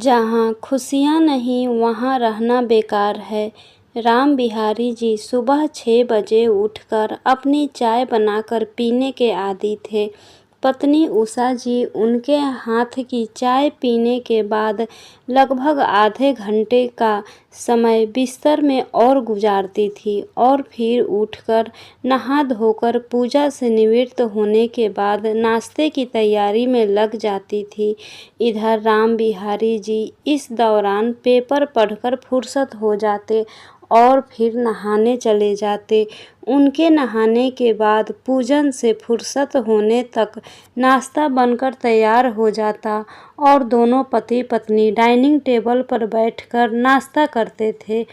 जहाँ खुशियाँ नहीं वहाँ रहना बेकार है। राम बिहारी जी सुबह 6 बजे उठकर अपनी चाय बनाकर पीने के आदी थे। पत्नी उषा जी उनके हाथ की चाय पीने के बाद लगभग आधे घंटे का समय बिस्तर में और गुजारती थी और फिर उठकर नहा धोकर पूजा से निवृत्त होने के बाद नाश्ते की तैयारी में लग जाती थी। इधर राम बिहारी जी इस दौरान पेपर पढ़कर फुर्सत हो जाते और फिर नहाने चले जाते। उनके नहाने के बाद पूजन से फुर्सत होने तक नाश्ता बनकर तैयार हो जाता और दोनों पति पत्नी डाइनिंग टेबल पर बैठकर नाश्ता करते थे।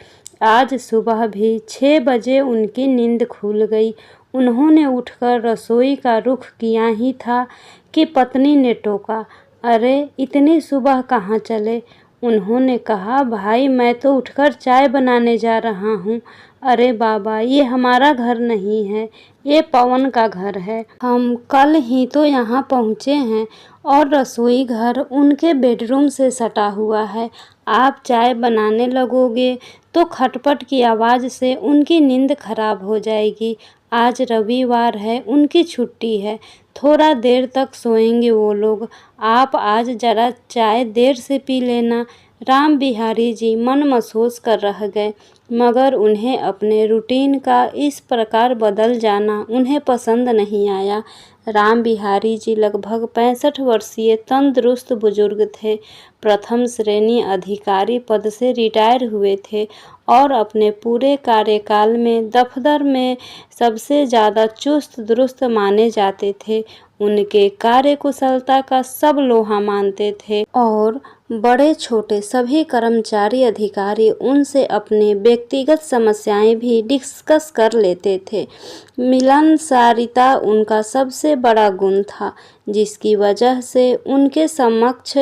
आज सुबह भी 6 बजे उनकी नींद खुल गई। उन्होंने उठकर रसोई का रुख किया ही था कि पत्नी ने टोका, अरे इतनी सुबह कहाँ चले? उन्होंने कहा, भाई मैं तो उठकर चाय बनाने जा रहा हूँ। अरे बाबा, ये हमारा घर नहीं है, ये पवन का घर है। हम कल ही तो यहाँ पहुँचे हैं और रसोई घर उनके बेडरूम से सटा हुआ है। आप चाय बनाने लगोगे तो खटपट की आवाज़ से उनकी नींद खराब हो जाएगी। आज रविवार है, उनकी छुट्टी है, थोड़ा देर तक सोएंगे वो लोग। आप आज ज़रा चाय देर से पी लेना। राम बिहारी जी मन महसूस कर रह गए, मगर उन्हें अपने रूटीन का इस प्रकार बदल जाना उन्हें पसंद नहीं आया। राम बिहारी जी लगभग 65 वर्षीय तंदुरुस्त बुजुर्ग थे। प्रथम श्रेणी अधिकारी पद से रिटायर हुए थे और अपने पूरे कार्यकाल में दफ्तर में सबसे ज़्यादा चुस्त दुरुस्त माने जाते थे। उनके कार्यकुशलता का सब लोहा मानते थे और बड़े छोटे सभी कर्मचारी अधिकारी उनसे अपने व्यक्तिगत समस्याएं भी डिस्कस कर लेते थे। मिलनसारिता उनका सबसे बड़ा गुण था, जिसकी वजह से उनके समक्ष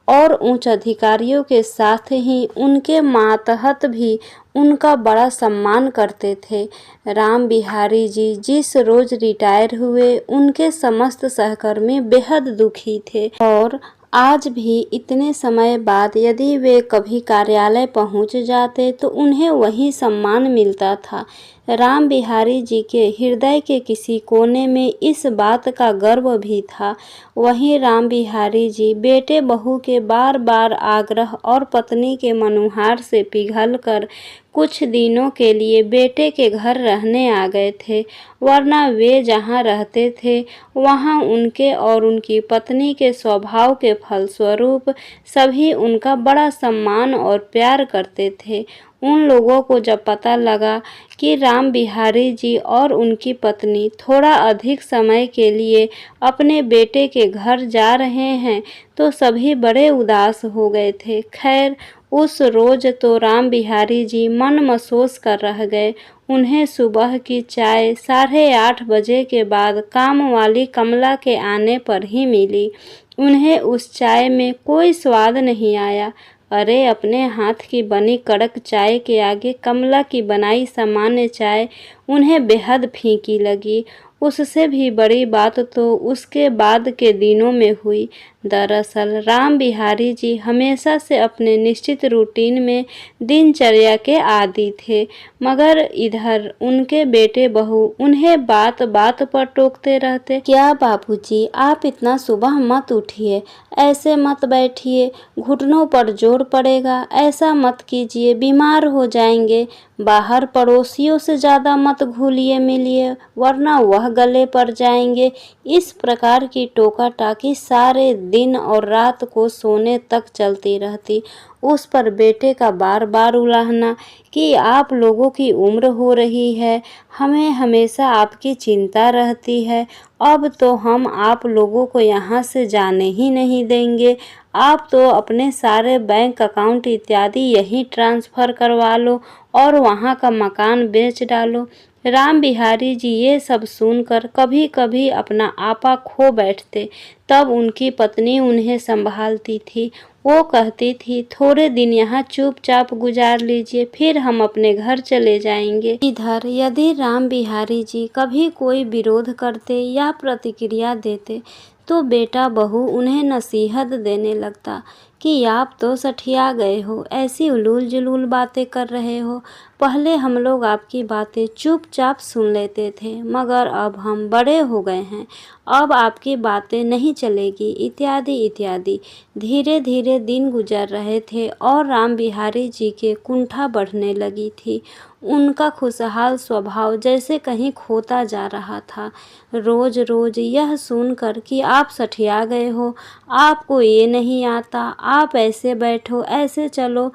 और उच्च अधिकारियों के साथ ही उनके मातहत भी उनका बड़ा सम्मान करते थे। राम बिहारी जी जिस रोज रिटायर हुए, उनके समस्त सहकर्मी बेहद दुखी थे और आज भी इतने समय बाद यदि वे कभी कार्यालय पहुंच जाते तो उन्हें वही सम्मान मिलता था। राम बिहारी जी के हृदय के किसी कोने में इस बात का गर्व भी था। वहीं राम बिहारी जी बेटे बहू के बार बार आग्रह और पत्नी के मनुहार से पिघलकर कुछ दिनों के लिए बेटे के घर रहने आ गए थे, वरना वे जहाँ रहते थे वहाँ उनके और उनकी पत्नी के स्वभाव के फलस्वरूप सभी उनका बड़ा सम्मान और प्यार करते थे। उन लोगों को जब पता लगा कि राम बिहारी जी और उनकी पत्नी थोड़ा अधिक समय के लिए अपने बेटे के घर जा रहे हैं तो सभी बड़े उदास हो गए थे। खैर, उस रोज तो राम बिहारी जी मन महसूस कर रह गए। उन्हें सुबह की चाय 8:30 बजे के बाद काम वाली कमला के आने पर ही मिली। उन्हें उस चाय में कोई स्वाद नहीं आया। अरे, अपने हाथ की बनी कड़क चाय के आगे कमला की बनाई सामान्य चाय उन्हें बेहद फीकी लगी। उससे भी बड़ी बात तो उसके बाद के दिनों में हुई। दरअसल राम बिहारी जी हमेशा से अपने निश्चित रूटीन में दिनचर्या के आदी थे, मगर इधर उनके बेटे बहू उन्हें बात बात पर टोकते रहते। क्या बाबूजी, आप इतना सुबह मत उठिए, ऐसे मत बैठिए, घुटनों पर जोर पड़ेगा, ऐसा मत कीजिए, बीमार हो जाएंगे। बाहर पड़ोसियों से ज़्यादा मत घुलिए मिलिए, वरना वह गले पड़ जाएंगे। इस प्रकार की टोका टाकी सारे दिन और रात को सोने तक चलती रहती। उस पर बेटे का बार बार उलाहना कि आप लोगों की उम्र हो रही है, हमें हमेशा आपकी चिंता रहती है, अब तो हम आप लोगों को यहाँ से जाने ही नहीं देंगे। आप तो अपने सारे बैंक अकाउंट इत्यादि यहीं ट्रांसफ़र करवा लो और वहाँ का मकान बेच डालो। राम बिहारी जी ये सब सुनकर कभी कभी अपना आपा खो बैठते। तब उनकी पत्नी उन्हें संभालती थी। वो कहती थी, थोड़े दिन यहाँ चुपचाप गुजार लीजिए, फिर हम अपने घर चले जाएंगे। इधर यदि राम बिहारी जी कभी कोई विरोध करते या प्रतिक्रिया देते तो बेटा बहू उन्हें नसीहत देने लगता कि आप तो सठिया गए हो, ऐसी उलूल जुलूल बातें कर रहे हो। पहले हम लोग आपकी बातें चुपचाप सुन लेते थे, मगर अब हम बड़े हो गए हैं, अब आपकी बातें नहीं चलेगी, इत्यादि इत्यादि। धीरे धीरे दिन गुजर रहे थे और राम बिहारी जी के कुंठा बढ़ने लगी थी। उनका खुशहाल स्वभाव जैसे कहीं खोता जा रहा था। रोज रोज यह सुनकर कि आप सठिया गए हो, आपको ये नहीं आता, आप ऐसे बैठो ऐसे चलो,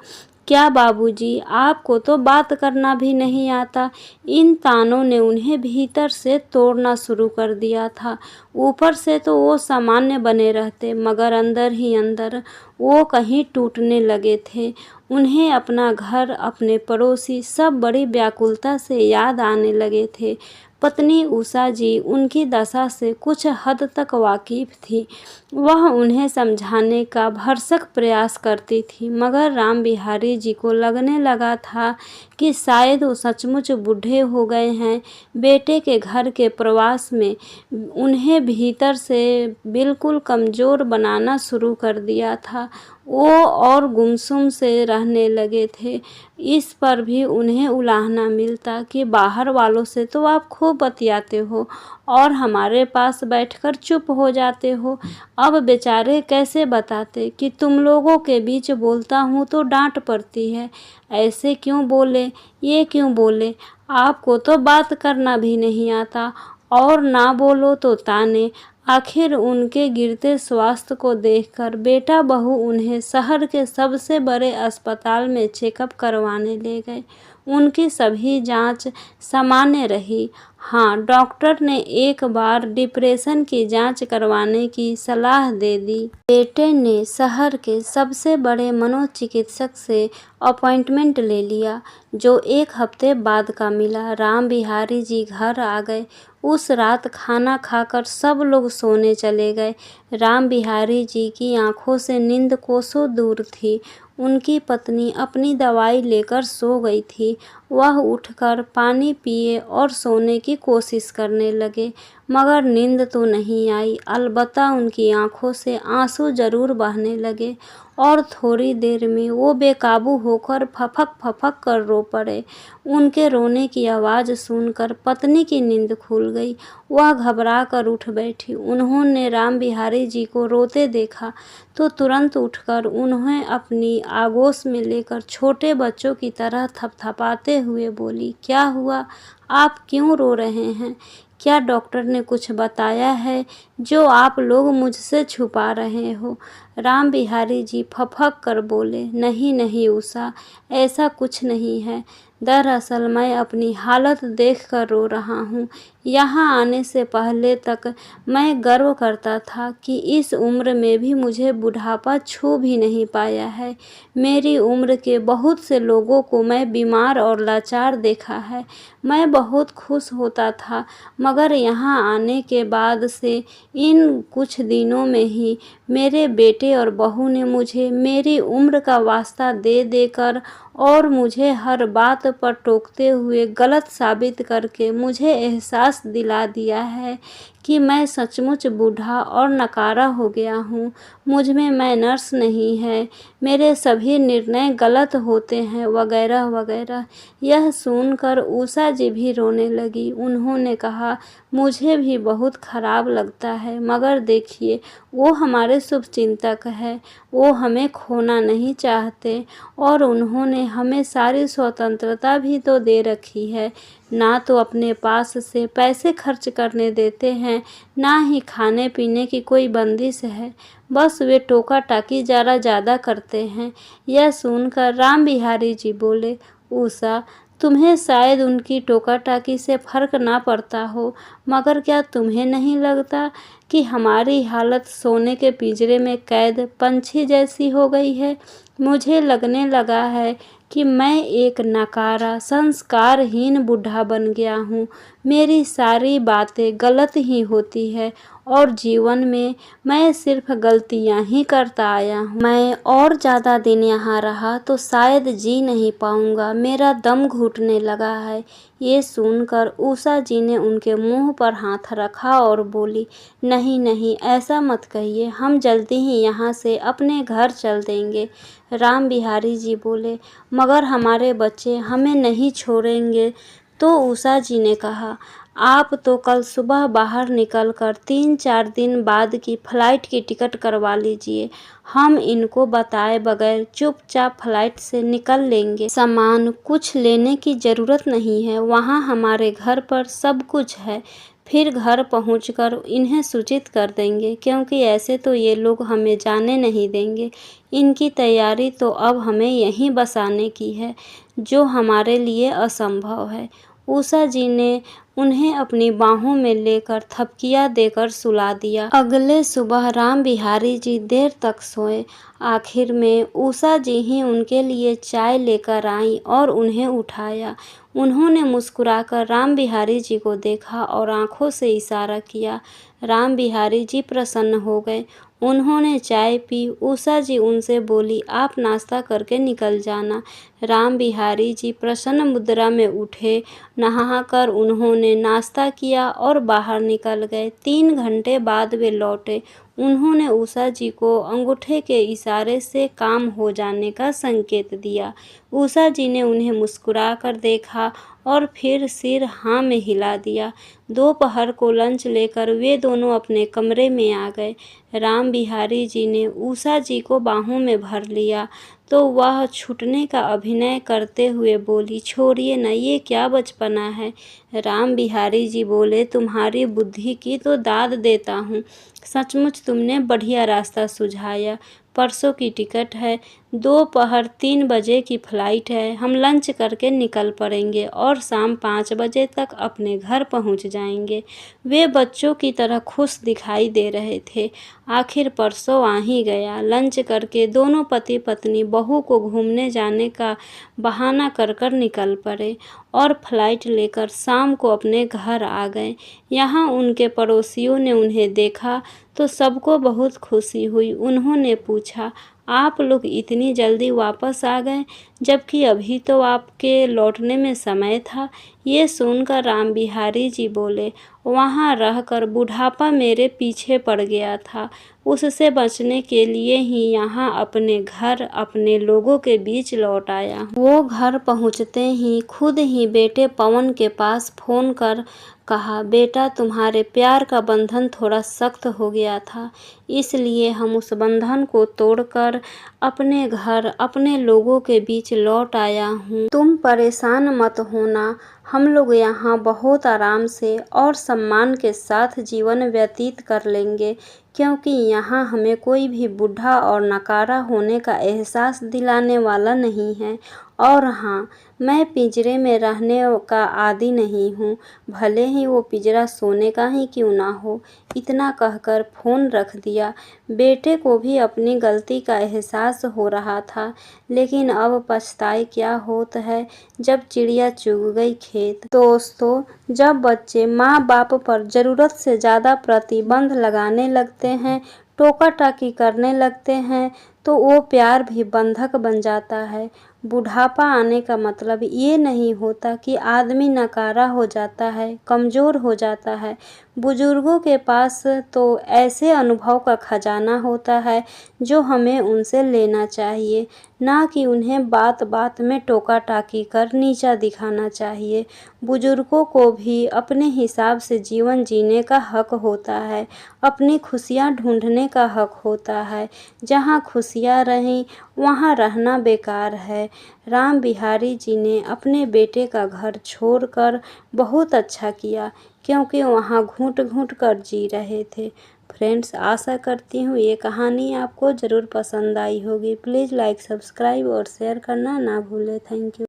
क्या बाबूजी आपको तो बात करना भी नहीं आता, इन तानों ने उन्हें भीतर से तोड़ना शुरू कर दिया था। ऊपर से तो वो सामान्य बने रहते, मगर अंदर ही अंदर वो कहीं टूटने लगे थे। उन्हें अपना घर, अपने पड़ोसी सब बड़ी व्याकुलता से याद आने लगे थे। पत्नी उषा जी उनकी दशा से कुछ हद तक वाकिफ थी। वह उन्हें समझाने का भरसक प्रयास करती थी, मगर राम बिहारी जी को लगने लगा था कि शायद वो सचमुच बूढ़े हो गए हैं। बेटे के घर के प्रवास में उन्हें भीतर से बिल्कुल कमज़ोर बनाना शुरू कर दिया था। वो और गुमसुम से रहने लगे थे। इस पर भी उन्हें उलाहना मिलता कि बाहर वालों से तो आप खूब बतियाते हो और हमारे पास बैठकर चुप हो जाते हो। अब बेचारे कैसे बताते कि तुम लोगों के बीच बोलता हूँ तो डांट पड़ती है, ऐसे क्यों बोले, ये क्यों बोले, आपको तो बात करना भी नहीं आता और ना बोलो तो ताने। आखिर उनके गिरते स्वास्थ्य को देखकर बेटा बहू उन्हें शहर के सबसे बड़े अस्पताल में चेकअप करवाने ले गए। उनकी सभी जांच सामान्य रही। हाँ, डॉक्टर ने एक बार डिप्रेशन की जांच करवाने की सलाह दे दी। बेटे ने शहर के सबसे बड़े मनोचिकित्सक से अपॉइंटमेंट ले लिया, जो 1 हफ्ते बाद का मिला। राम बिहारी जी घर आ गए। उस रात खाना खाकर सब लोग सोने चले गए। राम बिहारी जी की आंखों से नींद कोसों दूर थी। उनकी पत्नी अपनी दवाई लेकर सो गई थी। वह उठकर पानी पिए और सोने की कोशिश करने लगे, मगर नींद तो नहीं आई। अलबत्ता उनकी आंखों से आंसू जरूर बहने लगे और थोड़ी देर में वो बेकाबू होकर फपक फपक कर रो पड़े। उनके रोने की आवाज़ सुनकर पत्नी की नींद खुल गई। वह घबरा कर उठ बैठी। उन्होंने राम बिहारी जी को रोते देखा तो तुरंत उठकर उन्हें अपनी आगोश में लेकर छोटे बच्चों की तरह थपथपाते हुए बोली, क्या हुआ, आप क्यों रो रहे हैं? क्या डॉक्टर ने कुछ बताया है जो आप लोग मुझसे छुपा रहे हो? राम बिहारी जी फफक कर बोले, नहीं नहीं उषा, ऐसा कुछ नहीं है। दरअसल मैं अपनी हालत देखकर रो रहा हूँ। यहाँ आने से पहले तक मैं गर्व करता था कि इस उम्र में भी मुझे बुढ़ापा छू भी नहीं पाया है। मेरी उम्र के बहुत से लोगों को मैं बीमार और लाचार देखा है। मैं बहुत खुश होता था, मगर यहाँ आने के बाद से इन कुछ दिनों में ही मेरे बेटे और बहू ने मुझे मेरी उम्र का वास्ता दे देकर और मुझे हर बात पर टोकते हुए गलत साबित करके मुझे एहसास दिला दिया है कि मैं सचमुच बूढ़ा और नकारा हो गया हूँ। मुझ में मैनर्स नहीं है, मेरे सभी निर्णय गलत होते हैं, वगैरह वगैरह। यह सुनकर उषा जी भी रोने लगी। उन्होंने कहा, मुझे भी बहुत खराब लगता है, मगर देखिए वो हमारे शुभचिंतक है, वो हमें खोना नहीं चाहते और उन्होंने हमें सारी स्वतंत्रता भी तो दे रखी है। ना तो अपने पास से पैसे खर्च करने देते हैं, ना ही खाने पीने की कोई बंदिश है। बस वे टोका टाकी जरा ज़्यादा करते हैं। यह सुनकर राम बिहारी जी बोले, उषा, तुम्हें शायद उनकी टोका टाकी से फर्क ना पड़ता हो, मगर क्या तुम्हें नहीं लगता कि हमारी हालत सोने के पिंजरे में कैद पंछी जैसी हो गई है? मुझे लगने लगा है कि मैं एक नकारा संस्कारहीन बूढ़ा बन गया हूँ। मेरी सारी बातें गलत ही होती है और जीवन में मैं सिर्फ गलतियाँ ही करता आया हूँ। मैं और ज़्यादा दिन यहाँ रहा तो शायद जी नहीं पाऊँगा। मेरा दम घुटने लगा है। ये सुनकर उषा जी ने उनके मुंह पर हाथ रखा और बोली, नहीं नहीं, ऐसा मत कहिए, हम जल्दी ही यहाँ से अपने घर चल देंगे। राम बिहारी जी बोले, मगर हमारे बच्चे हमें नहीं छोड़ेंगे। तो उषा जी ने कहा, आप तो कल सुबह बाहर निकलकर 3-4 दिन बाद की फ्लाइट की टिकट करवा लीजिए। हम इनको बताए बगैर चुपचाप फ्लाइट से निकल लेंगे। सामान कुछ लेने की ज़रूरत नहीं है, वहाँ हमारे घर पर सब कुछ है। फिर घर पहुंचकर इन्हें सूचित कर देंगे, क्योंकि ऐसे तो ये लोग हमें जाने नहीं देंगे। इनकी तैयारी तो अब हमें यहीं बसाने की है, जो हमारे लिए असंभव है। उषा जी ने उन्हें अपनी बाहों में लेकर थपकियां देकर सुला दिया। अगले सुबह राम बिहारी जी देर तक सोए। आखिर में उषा जी ही उनके लिए चाय लेकर आईं और उन्हें उठाया। उन्होंने मुस्कुराकर राम बिहारी जी को देखा और आंखों से इशारा किया। राम बिहारी जी प्रसन्न हो गए। उन्होंने चाय पी। उषा जी उनसे बोली, आप नाश्ता करके निकल जाना। राम बिहारी जी प्रसन्न मुद्रा में उठे। नहाकर उन्होंने नाश्ता किया और बाहर निकल गए। 3 घंटे बाद वे लौटे। उन्होंने उषा जी को अंगूठे के इशारे से काम हो जाने का संकेत दिया। उषा जी ने उन्हें मुस्कुराकर देखा और फिर सिर हाँ में हिला दिया। दोपहर को लंच लेकर वे दोनों अपने कमरे में आ गए। राम बिहारी जी ने उषा जी को बाहों में भर लिया तो वह छूटने का अभिनय करते हुए बोली, छोड़िए न, ये क्या बचपना है। राम बिहारी जी बोले, तुम्हारी बुद्धि की तो दाद देता हूँ, सचमुच तुमने बढ़िया रास्ता सुझाया। परसों की टिकट है, दोपहर 3 बजे की फ़्लाइट है। हम लंच करके निकल पड़ेंगे और शाम 5 बजे तक अपने घर पहुंच जाएंगे। वे बच्चों की तरह खुश दिखाई दे रहे थे। आखिर परसों आ ही गया। लंच करके दोनों पति पत्नी बहू को घूमने जाने का बहाना कर कर निकल पड़े और फ्लाइट लेकर शाम को अपने घर आ गए। यहाँ उनके पड़ोसियों ने उन्हें देखा तो सबको बहुत खुशी हुई। उन्होंने पूछा, आप लोग इतनी जल्दी वापस आ गए, जबकि अभी तो आपके लौटने में समय था। ये सुनकर राम बिहारी जी बोले, वहाँ रहकर बुढ़ापा मेरे पीछे पड़ गया था। उससे बचने के लिए ही यहाँ अपने घर, अपने लोगों के बीच लौट आया। वो घर पहुँचते ही खुद ही बेटे पवन के पास फ़ोन कर कहा, बेटा तुम्हारे प्यार का बंधन थोड़ा सख्त हो गया था, इसलिए हम उस बंधन को तोड़कर अपने घर, अपने लोगों के बीच लौट आया हूँ। तुम परेशान मत होना, हम लोग यहाँ बहुत आराम से और सम्मान के साथ जीवन व्यतीत कर लेंगे, क्योंकि यहाँ हमें कोई भी बूढ़ा और नकारा होने का एहसास दिलाने वाला नहीं है। और हाँ, मैं पिंजरे में रहने का आदी नहीं हूँ, भले ही वो पिंजरा सोने का ही क्यों ना हो। इतना कहकर फ़ोन रख दिया। बेटे को भी अपनी गलती का एहसास हो रहा था, लेकिन अब पछताए क्या होता है जब चिड़िया चुग गई खेत। दोस्तों, जब बच्चे माँ बाप पर ज़रूरत से ज़्यादा प्रतिबंध लगाने लगते हैं, टोका टाकी करने लगते हैं, तो वो प्यार भी बंधक बन जाता है। बुढ़ापा आने का मतलब ये नहीं होता कि आदमी नकारा हो जाता है, कमज़ोर हो जाता है। बुजुर्गों के पास तो ऐसे अनुभव का खजाना होता है जो हमें उनसे लेना चाहिए, ना कि उन्हें बात बात में टोका टाकी कर नीचा दिखाना चाहिए। बुजुर्गों को भी अपने हिसाब से जीवन जीने का हक होता है, अपनी खुशियाँ ढूंढने का हक होता है। जहाँ खुशियाँ रहें वहाँ रहना बेकार है। राम बिहारी जी ने अपने बेटे का घर छोड़कर बहुत अच्छा किया, क्योंकि वहाँ घुट घुट कर जी रहे थे। फ्रेंड्स, आशा करती हूँ ये कहानी आपको ज़रूर पसंद आई होगी। प्लीज़ लाइक, सब्सक्राइब और शेयर करना ना भूलें। Thank you.